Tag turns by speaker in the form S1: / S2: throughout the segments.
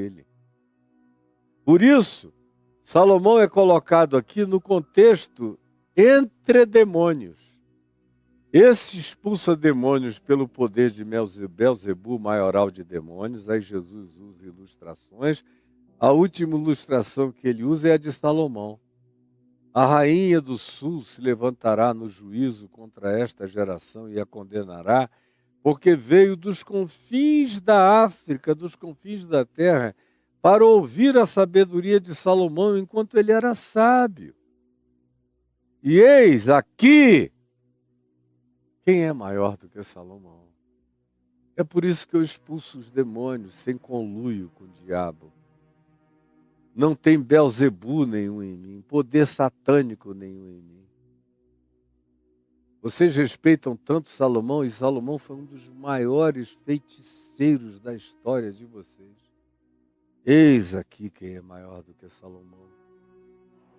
S1: dele. Por isso, Salomão é colocado aqui no contexto entre demônios. Esse expulsa demônios pelo poder de Belzebu, maioral de demônios. Aí Jesus usa ilustrações. A última ilustração que ele usa é a de Salomão. A rainha do sul se levantará no juízo contra esta geração e a condenará, porque veio dos confins da África, dos confins da terra, para ouvir a sabedoria de Salomão enquanto ele era sábio. E eis aqui, quem é maior do que Salomão? É por isso que eu expulso os demônios sem conluio com o diabo. Não tem Belzebu nenhum em mim, poder satânico nenhum em mim. Vocês respeitam tanto Salomão, e Salomão foi um dos maiores feiticeiros da história de vocês. Eis aqui quem é maior do que Salomão.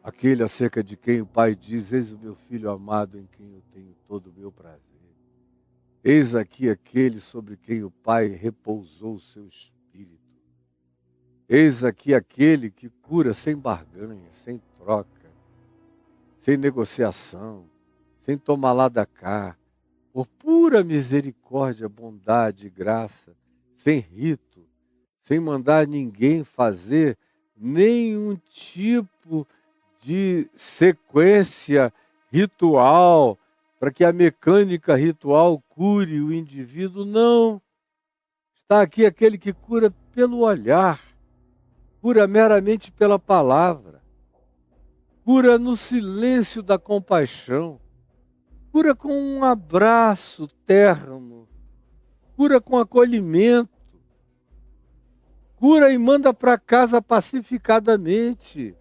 S1: Aquele acerca de quem o Pai diz: eis o meu filho amado em quem eu tenho todo o meu prazer. Eis aqui aquele sobre quem o Pai repousou o seu espírito. Eis aqui aquele que cura sem barganha, sem troca, sem negociação, sem tomar lá da cá, por pura misericórdia, bondade e graça, sem rito, sem mandar ninguém fazer nenhum tipo de sequência ritual, para que a mecânica ritual cure o indivíduo. Não. Está aqui aquele que cura pelo olhar, cura meramente pela palavra, cura no silêncio da compaixão, cura com um abraço terno, cura com acolhimento, cura e manda para casa pacificadamente.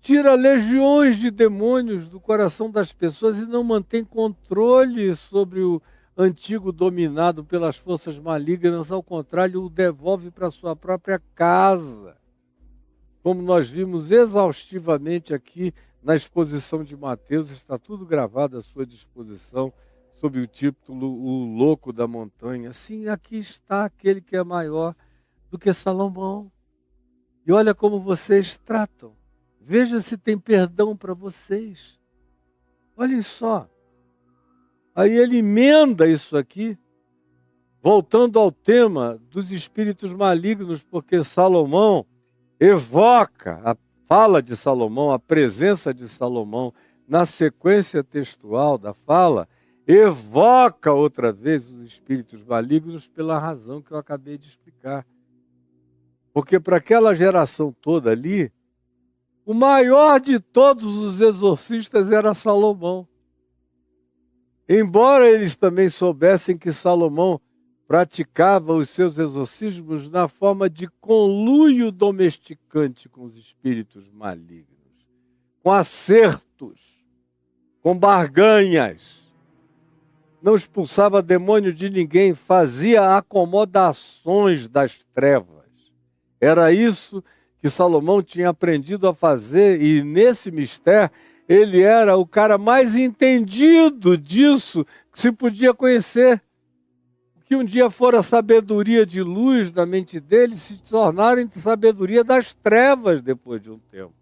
S1: Tira legiões de demônios do coração das pessoas e não mantém controle sobre o antigo dominado pelas forças malignas. Ao contrário, o devolve para sua própria casa. Como nós vimos exaustivamente aqui na exposição de Mateus, está tudo gravado à sua disposição, sob o título O Louco da Montanha. Sim, aqui está aquele que é maior do que Salomão. E olha como vocês tratam. Veja se tem perdão para vocês. Olhem só. Aí ele emenda isso aqui, voltando ao tema dos espíritos malignos, porque Salomão evoca a fala de Salomão, a presença de Salomão na sequência textual da fala, evoca outra vez os espíritos malignos pela razão que eu acabei de explicar. Porque para aquela geração toda ali, o maior de todos os exorcistas era Salomão. Embora eles também soubessem que Salomão praticava os seus exorcismos na forma de conluio domesticante com os espíritos malignos, com acertos, com barganhas. Não expulsava demônio de ninguém, fazia acomodações das trevas. Era isso que Salomão tinha aprendido a fazer, e nesse mistério ele era o cara mais entendido disso que se podia conhecer. O que um dia fora sabedoria de luz da mente dele se tornaram sabedoria das trevas depois de um tempo.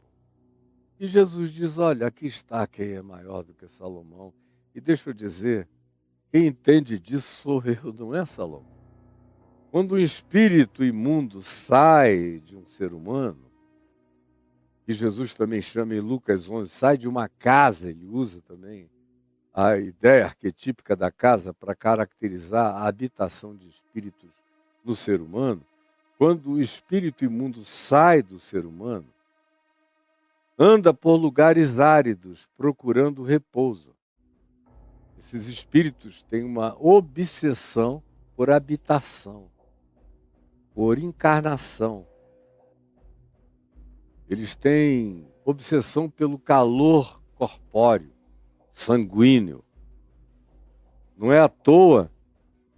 S1: E Jesus diz: olha, aqui está quem é maior do que Salomão. E deixa eu dizer, quem entende disso sou eu, não é Salomão. Quando um espírito imundo sai de um ser humano, que Jesus também chama em Lucas 11, sai de uma casa, ele usa também a ideia arquetípica da casa para caracterizar a habitação de espíritos no ser humano. Quando o espírito imundo sai do ser humano, anda por lugares áridos, procurando repouso. Esses espíritos têm uma obsessão por habitação, por encarnação. Eles têm obsessão pelo calor corpóreo, sanguíneo. Não é à toa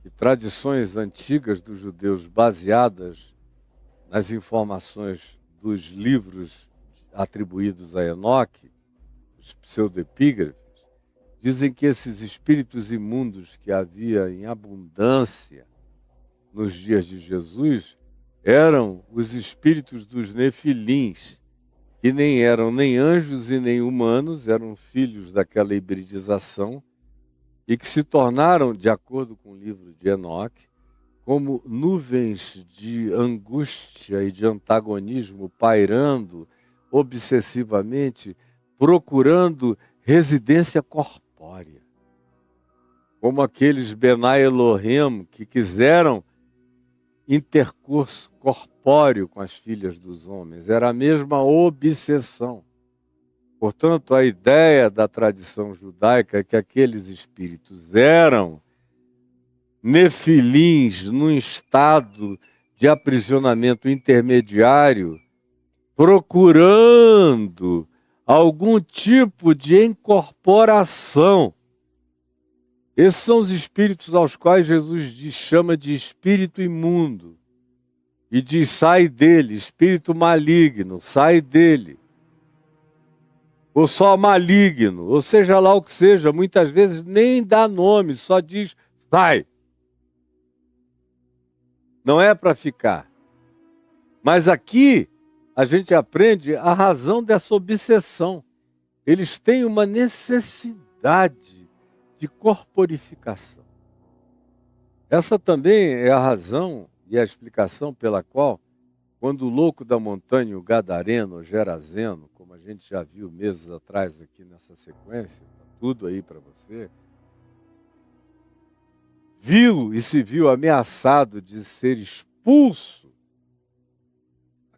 S1: que tradições antigas dos judeus, baseadas nas informações dos livros atribuídos a Enoque, os pseudoepígrafes, dizem que esses espíritos imundos que havia em abundância nos dias de Jesus eram os espíritos dos nefilins, que nem eram nem anjos e nem humanos, eram filhos daquela hibridização, e que se tornaram, de acordo com o livro de Enoque, como nuvens de angústia e de antagonismo pairando obsessivamente, procurando residência corpórea. Como aqueles Benai Elohim que quiseram intercurso corpóreo com as filhas dos homens. Era a mesma obsessão. Portanto, a ideia da tradição judaica é que aqueles espíritos eram nefilins num estado de aprisionamento intermediário, procurando algum tipo de incorporação. Esses são os espíritos aos quais Jesus chama de espírito imundo. E diz, sai dele, espírito maligno, sai dele. Ou só maligno, ou seja lá o que seja, muitas vezes nem dá nome, só diz, sai. Não é para ficar. Mas aqui a gente aprende a razão dessa obsessão. Eles têm uma necessidade de corporificação. Essa também é a razão e a explicação pela qual, quando o louco da montanha, o gadareno, o gerazeno, como a gente já viu meses atrás aqui nessa sequência, tá tudo aí para você, viu e se viu ameaçado de ser expulso,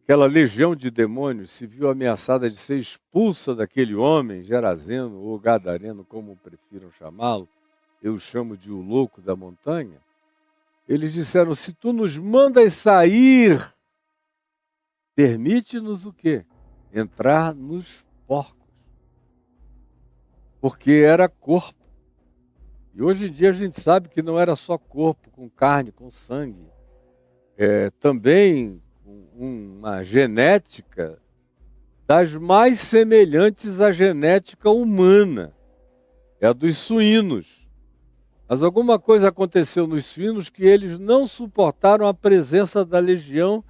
S1: aquela legião de demônios se viu ameaçada de ser expulsa daquele homem, gerazeno ou gadareno, como prefiram chamá-lo, eu chamo de o louco da montanha. Eles disseram, se tu nos mandas sair, permite-nos o quê? Entrar nos porcos. Porque era corpo. E hoje em dia a gente sabe que não era só corpo, com carne, com sangue. Também uma genética das mais semelhantes à genética humana. É a dos suínos. Mas alguma coisa aconteceu nos suínos que eles não suportaram a presença da legião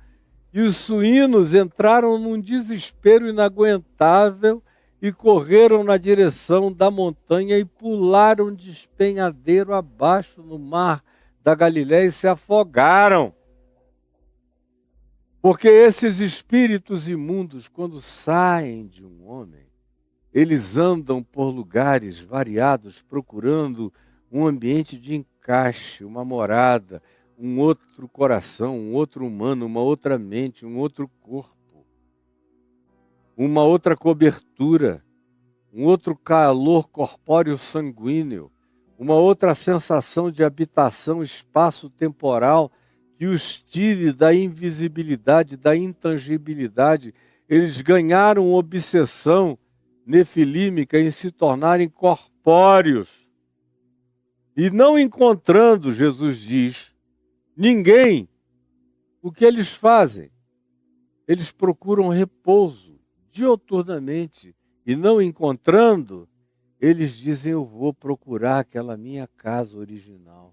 S1: e os suínos entraram num desespero inaguentável e correram na direção da montanha e pularam de despenhadeiro abaixo no mar da Galiléia e se afogaram. Porque esses espíritos imundos, quando saem de um homem, eles andam por lugares variados procurando um ambiente de encaixe, uma morada, um outro coração, um outro humano, uma outra mente, um outro corpo, uma outra cobertura, um outro calor corpóreo sanguíneo, uma outra sensação de habitação espaço-temporal que os tire da invisibilidade, da intangibilidade. Eles ganharam obsessão nefilímica em se tornarem corpóreos. E não encontrando, Jesus diz, ninguém, o que eles fazem? Eles procuram repouso dioturnamente e não encontrando, eles dizem, eu vou procurar aquela minha casa original,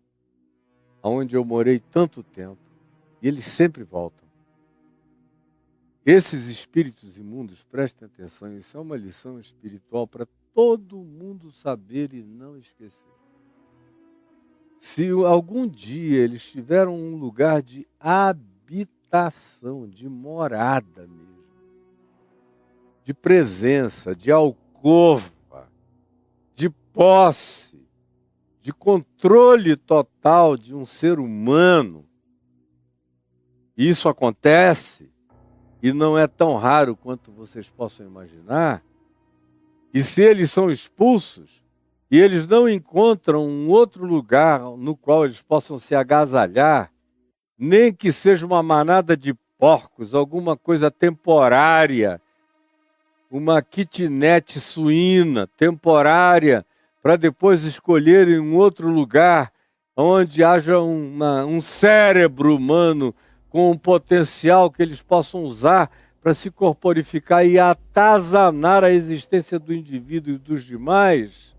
S1: onde eu morei tanto tempo. E eles sempre voltam. Esses espíritos imundos, prestem atenção, isso é uma lição espiritual para todo mundo saber e não esquecer. Se algum dia eles tiveram um lugar de habitação, de morada mesmo, de presença, de alcova, de posse, de controle total de um ser humano, e isso acontece, e não é tão raro quanto vocês possam imaginar, e se eles são expulsos, e eles não encontram um outro lugar no qual eles possam se agasalhar, nem que seja uma manada de porcos, alguma coisa temporária, uma kitnet suína temporária, para depois escolherem um outro lugar onde haja um cérebro humano com um potencial que eles possam usar para se corporificar e atazanar a existência do indivíduo e dos demais,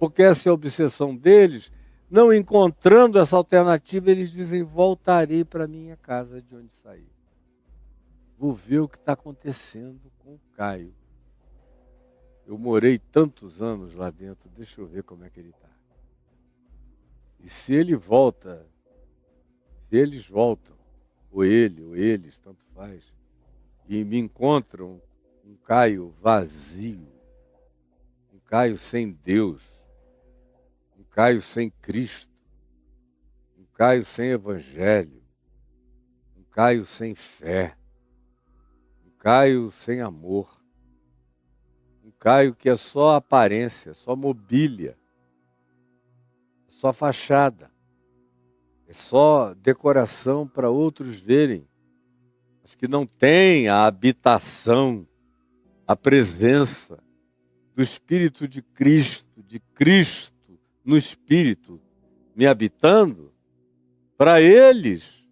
S1: porque essa é a obsessão deles. Não encontrando essa alternativa, eles dizem, voltarei para minha casa de onde saí. vou ver o que está acontecendo com o Caio. Eu morei tantos anos lá dentro, deixa eu ver como é que ele está. E se ele volta, se eles voltam, ou ele, ou eles, tanto faz, e me encontram um Caio vazio, um Caio sem Deus, um Caio sem Cristo, um Caio sem Evangelho, um Caio sem fé, um Caio sem amor, um Caio que é só aparência, só mobília, só fachada, é só decoração para outros verem, mas que não tem a habitação, a presença do Espírito de Cristo no Espírito me habitando. Para eles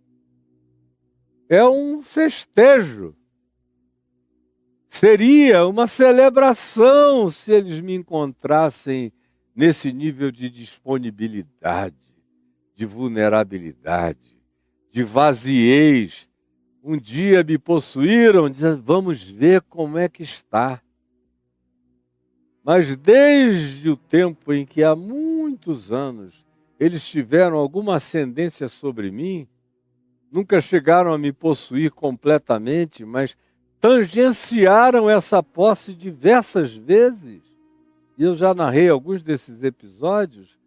S1: é um festejo. Seria uma celebração se eles me encontrassem nesse nível de disponibilidade, de vulnerabilidade, de vaziez. Um dia me possuíram, dizendo, vamos ver como é que está. Mas desde o tempo em que há muitos anos eles tiveram alguma ascendência sobre mim, nunca chegaram a me possuir completamente, mas tangenciaram essa posse diversas vezes. E eu já narrei alguns desses episódios.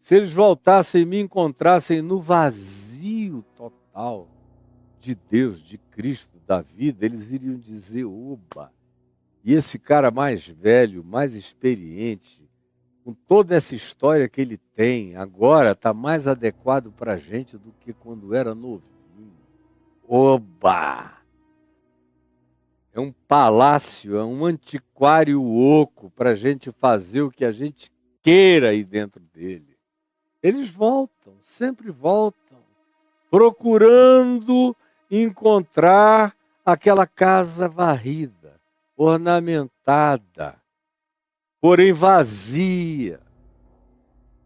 S1: Se eles voltassem e me encontrassem no vazio total de Deus, de Cristo, da vida, eles iriam dizer, oba! E esse cara mais velho, mais experiente, com toda essa história que ele tem, agora está mais adequado para a gente do que quando era novinho. Oba! É um palácio, é um antiquário oco para a gente fazer o que a gente queira aí dentro dele. Eles voltam, sempre voltam, procurando encontrar aquela casa varrida, ornamentada, porém vazia,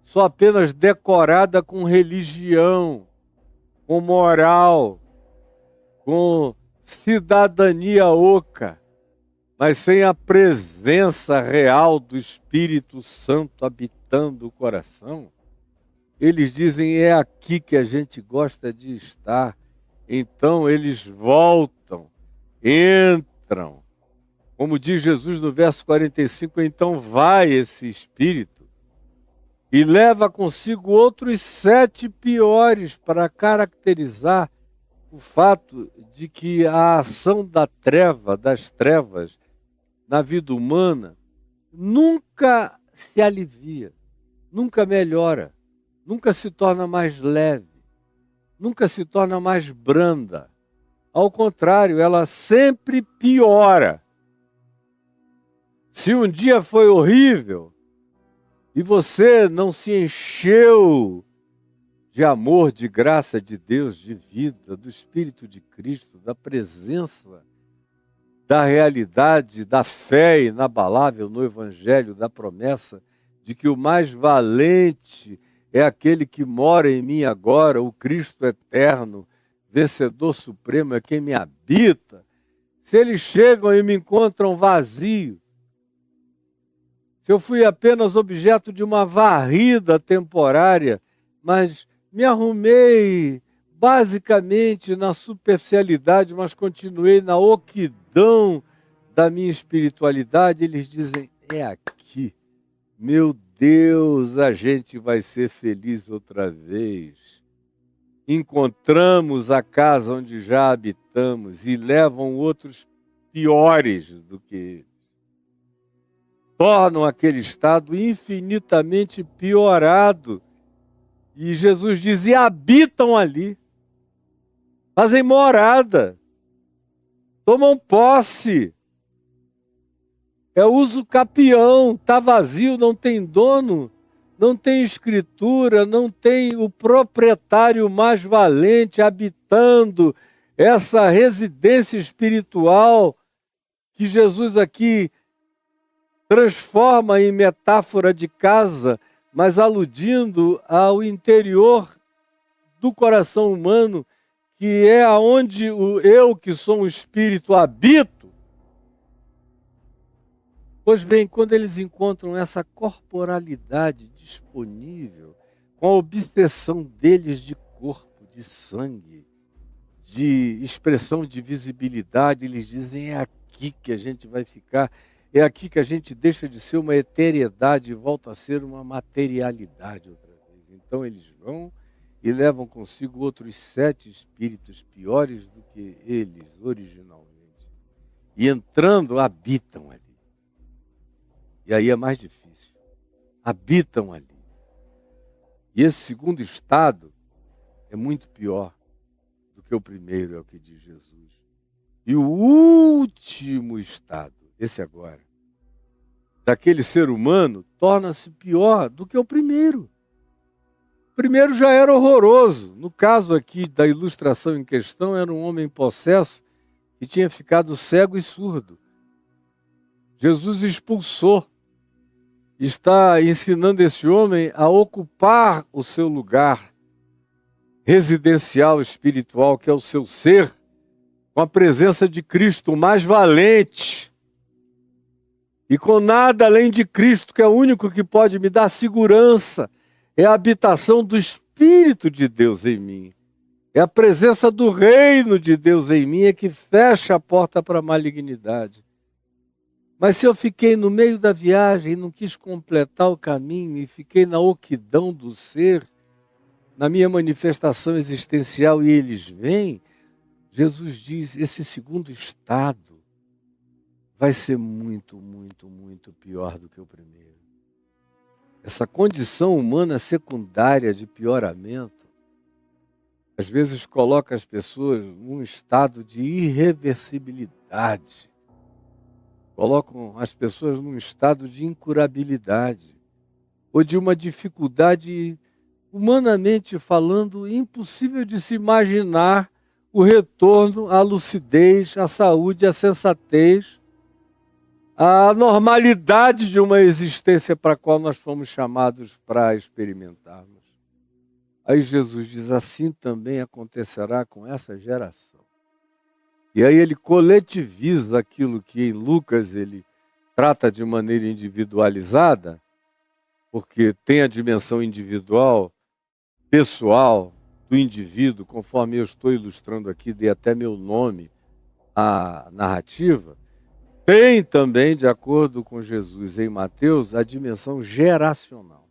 S1: só apenas decorada com religião, com moral, com cidadania oca, mas sem a presença real do Espírito Santo habitando o coração. Eles dizem, é aqui que a gente gosta de estar. Então eles voltam, entram. Como diz Jesus no verso 45, então vai esse Espírito e leva consigo outros 7 piores para caracterizar o fato de que a ação das trevas, na vida humana, nunca se alivia, nunca melhora, nunca se torna mais leve, nunca se torna mais branda. Ao contrário, ela sempre piora. Se um dia foi horrível e você não se encheu de amor, de graça de Deus, de vida, do Espírito de Cristo, da presença, da realidade, da fé inabalável no Evangelho, da promessa de que o mais valente é aquele que mora em mim agora, o Cristo eterno, vencedor supremo, é quem me habita. Se eles chegam e me encontram vazio, se eu fui apenas objeto de uma varrida temporária, mas me arrumei basicamente na superficialidade, mas continuei na oquidão da minha espiritualidade, eles dizem, é aqui, meu Deus, a gente vai ser feliz outra vez. Encontramos a casa onde já habitamos e levam outros piores do que eles. Tornam aquele estado infinitamente piorado. E Jesus diz, e habitam ali, fazem morada, tomam posse. É uso capião, está vazio, não tem dono, não tem escritura, não tem o proprietário mais valente habitando essa residência espiritual que Jesus aqui transforma em metáfora de casa, mas aludindo ao interior do coração humano, que é aonde o eu, que sou um espírito, habito. Pois bem, quando eles encontram essa corporalidade disponível, com a obsessão deles de corpo, de sangue, de expressão de visibilidade, eles dizem: é aqui que a gente vai ficar, é aqui que a gente deixa de ser uma eteriedade e volta a ser uma materialidade outra vez. Então eles vão e levam consigo outros 7 espíritos piores do que eles originalmente. E entrando, habitam ali. E aí é mais difícil. Habitam ali. E esse segundo estado é muito pior do que o primeiro, é o que diz Jesus. E o último estado, esse agora, daquele ser humano, torna-se pior do que o primeiro. O primeiro já era horroroso. No caso aqui da ilustração em questão, era um homem possesso que tinha ficado cego e surdo. Jesus expulsou. Está ensinando esse homem a ocupar o seu lugar residencial espiritual, que é o seu ser, com a presença de Cristo, o mais valente. E com nada além de Cristo, que é o único que pode me dar segurança. É a habitação do Espírito de Deus em mim. É a presença do reino de Deus em mim é que fecha a porta para a malignidade. Mas se eu fiquei no meio da viagem e não quis completar o caminho e fiquei na oquidão do ser, na minha manifestação existencial e eles vêm, Jesus diz, esse segundo estado vai ser muito, muito, muito pior do que o primeiro. Essa condição humana secundária de pioramento, às vezes coloca as pessoas num estado de irreversibilidade. Colocam as pessoas num estado de incurabilidade ou de uma dificuldade, humanamente falando, impossível de se imaginar o retorno à lucidez, à saúde, à sensatez, à normalidade de uma existência para a qual nós fomos chamados para experimentarmos. Aí Jesus diz, assim também acontecerá com essa geração. E aí ele coletiviza aquilo que em Lucas ele trata de maneira individualizada, porque tem a dimensão individual, pessoal do indivíduo, conforme eu estou ilustrando aqui, dei até meu nome à narrativa. Tem também, de acordo com Jesus em Mateus, a dimensão geracional.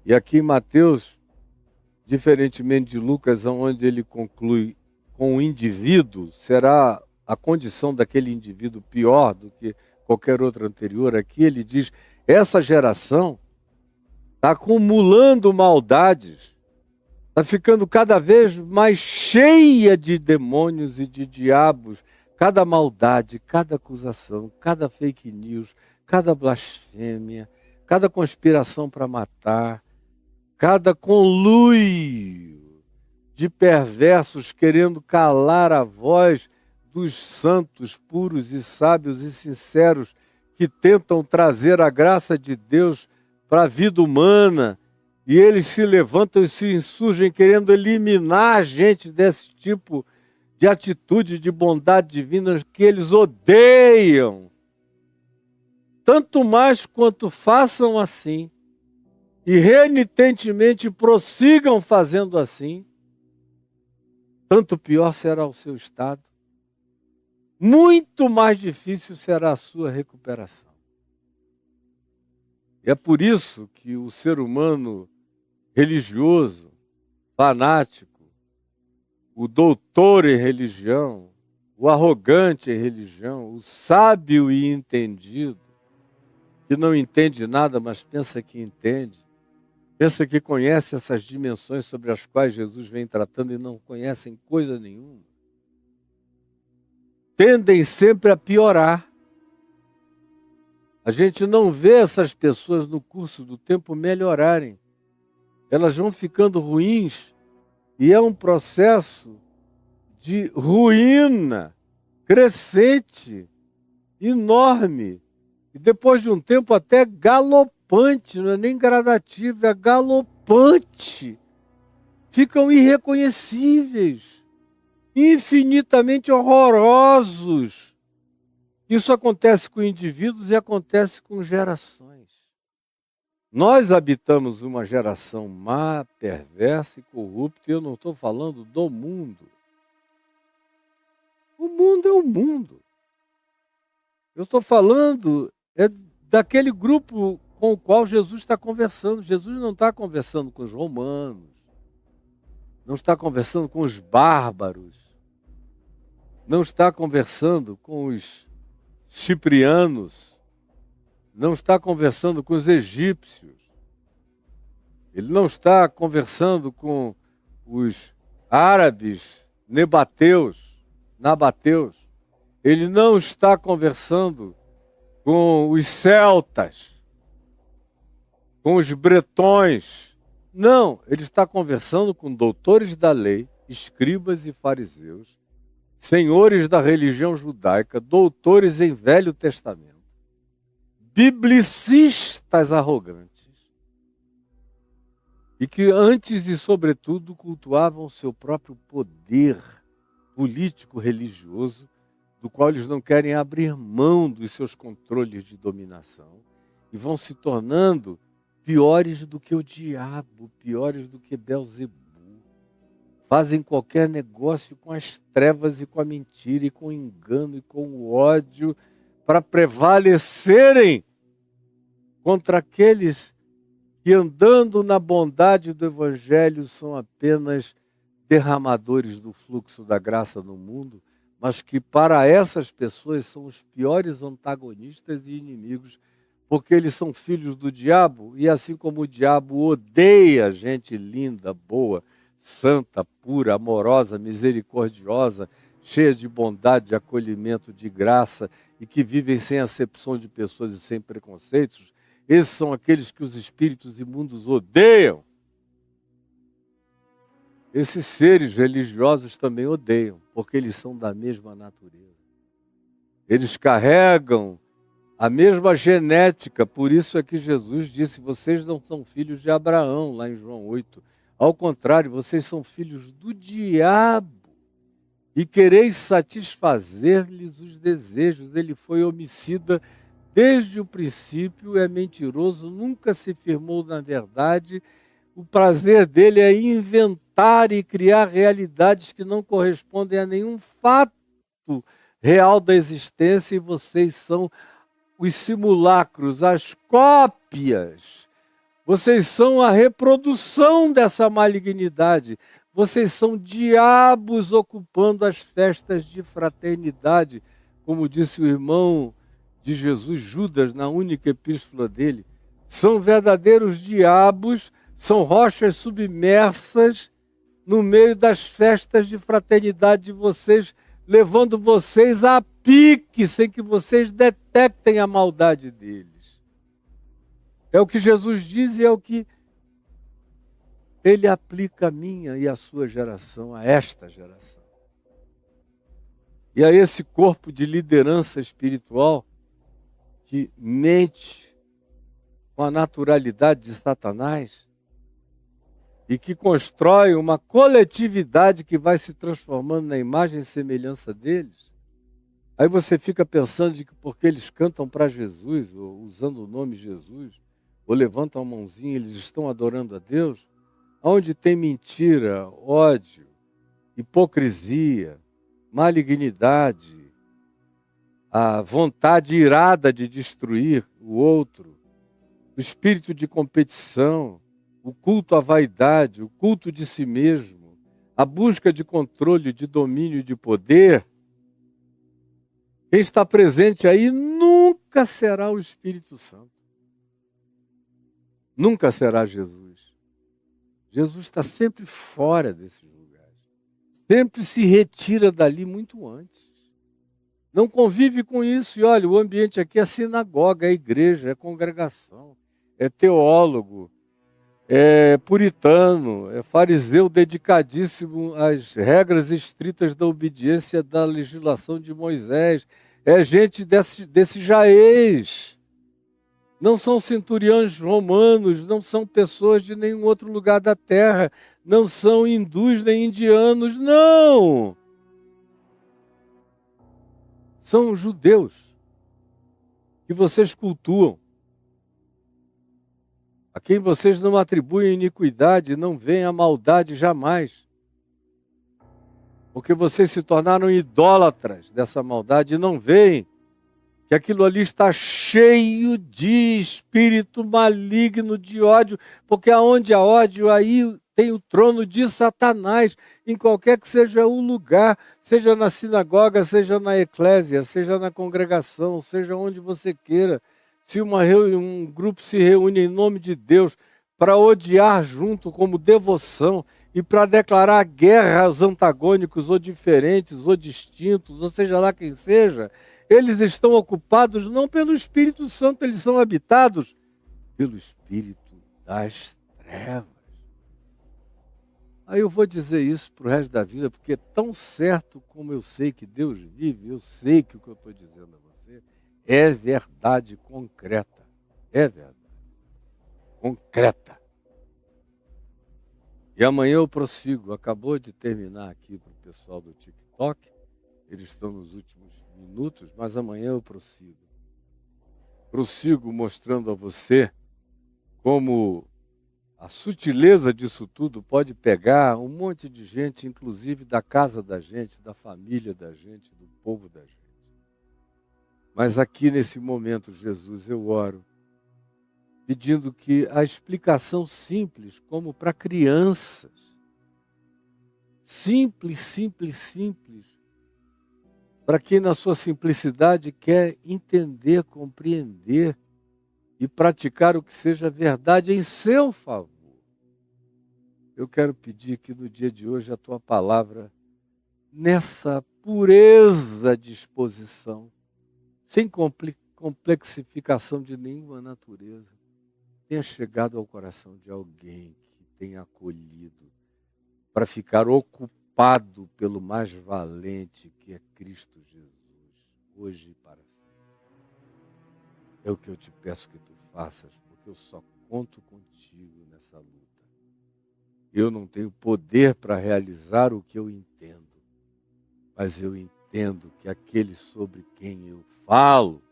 S1: E aqui em Mateus, diferentemente de Lucas, onde ele conclui com o indivíduo, será a condição daquele indivíduo pior do que qualquer outro anterior. Aqui ele diz, essa geração está acumulando maldades, está ficando cada vez mais cheia de demônios e de diabos, cada maldade, cada acusação, cada fake news, cada blasfêmia, cada conspiração para matar, cada conluio de perversos querendo calar a voz dos santos, puros e sábios e sinceros que tentam trazer a graça de Deus para a vida humana, e eles se levantam e se insurgem querendo eliminar a gente desse tipo de atitude de bondade divina que eles odeiam. Tanto mais quanto façam assim e renitentemente prossigam fazendo assim, tanto pior será o seu estado, muito mais difícil será a sua recuperação. E é por isso que o ser humano religioso, fanático, o doutor em religião, o arrogante em religião, o sábio e entendido, que não entende nada, mas pensa que entende, pensa que conhece essas dimensões sobre as quais Jesus vem tratando e não conhecem coisa nenhuma, tendem sempre a piorar. A gente não vê essas pessoas no curso do tempo melhorarem. Elas vão ficando ruins e é um processo de ruína crescente, enorme, e depois de um tempo até galopante, não é nem gradativo, é galopante. Ficam irreconhecíveis. infinitamente horrorosos. Isso acontece com indivíduos e acontece com gerações. Nós habitamos uma geração má, perversa e corrupta, e eu não estou falando do mundo. O mundo é o mundo. Eu estou falando daquele grupo com o qual Jesus está conversando. Jesus não está conversando com os romanos, não está conversando com os bárbaros, não está conversando com os ciprianos, não está conversando com os egípcios, ele não está conversando com os árabes, nabateus, ele não está conversando com os celtas, com os bretões. Não, ele está conversando com doutores da lei, escribas e fariseus, senhores da religião judaica, doutores em Velho Testamento, biblicistas arrogantes, e que antes e sobretudo cultuavam seu próprio poder político religioso, do qual eles não querem abrir mão dos seus controles de dominação, e vão se tornando piores do que o diabo, piores do que Belzebu. Fazem qualquer negócio com as trevas e com a mentira e com o engano e com o ódio para prevalecerem contra aqueles que, andando na bondade do Evangelho, são apenas derramadores do fluxo da graça no mundo, mas que para essas pessoas são os piores antagonistas e inimigos, porque eles são filhos do diabo, e assim como o diabo odeia gente linda, boa, santa, pura, amorosa, misericordiosa, cheia de bondade, de acolhimento, de graça, e que vivem sem acepção de pessoas e sem preconceitos, esses são aqueles que os espíritos imundos odeiam. Esses seres religiosos também odeiam, porque eles são da mesma natureza. Eles carregam a mesma genética, por isso é que Jesus disse, vocês não são filhos de Abraão, lá em João 8. Ao contrário, vocês são filhos do diabo e quereis satisfazer-lhes os desejos. Ele foi homicida desde o princípio, é mentiroso, nunca se firmou na verdade. O prazer dele é inventar e criar realidades que não correspondem a nenhum fato real da existência, e vocês são os simulacros, as cópias. Vocês são a reprodução dessa malignidade. Vocês são diabos ocupando as festas de fraternidade, como disse o irmão de Jesus, Judas, na única epístola dele. São verdadeiros diabos, são rochas submersas no meio das festas de fraternidade de vocês, levando vocês a pique, sem que vocês detectem a maldade deles. É o que Jesus diz e é o que ele aplica a minha e a sua geração, a esta geração. E a esse corpo de liderança espiritual que mente com a naturalidade de Satanás e que constrói uma coletividade que vai se transformando na imagem e semelhança deles. Aí você fica pensando de que porque eles cantam para Jesus, ou usando o nome Jesus, ou levantam a mãozinha, eles estão adorando a Deus. Onde tem mentira, ódio, hipocrisia, malignidade, a vontade irada de destruir o outro, o espírito de competição, o culto à vaidade, o culto de si mesmo, a busca de controle, de domínio e de poder, quem está presente aí nunca será o Espírito Santo. Nunca será Jesus. Jesus está sempre fora desses lugares. Sempre se retira dali muito antes. Não convive com isso. E olha, o ambiente aqui é sinagoga, é igreja, é congregação, é teólogo, é puritano, é fariseu dedicadíssimo às regras estritas da obediência da legislação de Moisés. É gente desse jaez. Não são centuriões romanos, não são pessoas de nenhum outro lugar da terra, não são hindus nem indianos, não. são os judeus que vocês cultuam, a quem vocês não atribuem iniquidade, não veem a maldade jamais. Porque vocês se tornaram idólatras dessa maldade e não veem que aquilo ali está cheio de espírito maligno, de ódio, porque aonde há ódio, aí tem o trono de Satanás, em qualquer que seja o lugar, seja na sinagoga, seja na eclésia, seja na congregação, seja onde você queira. Se um grupo se reúne em nome de Deus para odiar junto como devoção e para declarar guerra aos antagônicos ou diferentes ou distintos, ou seja lá quem seja, eles estão ocupados não pelo Espírito Santo, eles são habitados pelo Espírito das trevas. Aí eu vou dizer isso para o resto da vida, porque tão certo como eu sei que Deus vive, eu sei que o que eu estou dizendo a você é verdade concreta. É verdade concreta. E amanhã eu prossigo. Acabou de terminar aqui para o pessoal do TikTok. Eles estão nos últimos minutos, mas amanhã eu prossigo. Prossigo mostrando a você como a sutileza disso tudo pode pegar um monte de gente, inclusive da casa da gente, da família da gente, do povo da gente. Mas aqui nesse momento, Jesus, eu oro, pedindo que a explicação simples, como para crianças, simples, para quem na sua simplicidade quer entender, compreender e praticar o que seja verdade em seu favor. Eu quero pedir que no dia de hoje a tua palavra, nessa pureza de exposição, sem complexificação de nenhuma natureza, tenha chegado ao coração de alguém que tenha acolhido para ficar ocupado pelo mais valente que é Cristo Jesus, hoje e para sempre. É o que eu te peço que tu faças, porque eu só conto contigo nessa luta. Eu não tenho poder para realizar o que eu entendo, mas eu entendo que aquele sobre quem eu falo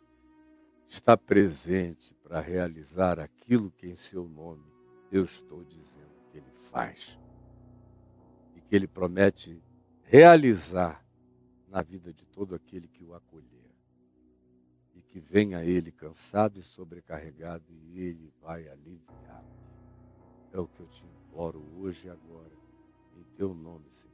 S1: está presente para realizar aquilo que em seu nome eu estou dizendo que ele faz. E que ele promete realizar na vida de todo aquele que o acolher. E que venha ele cansado e sobrecarregado e ele vai aliviar. É o que eu te imploro hoje e agora, em teu nome, Senhor.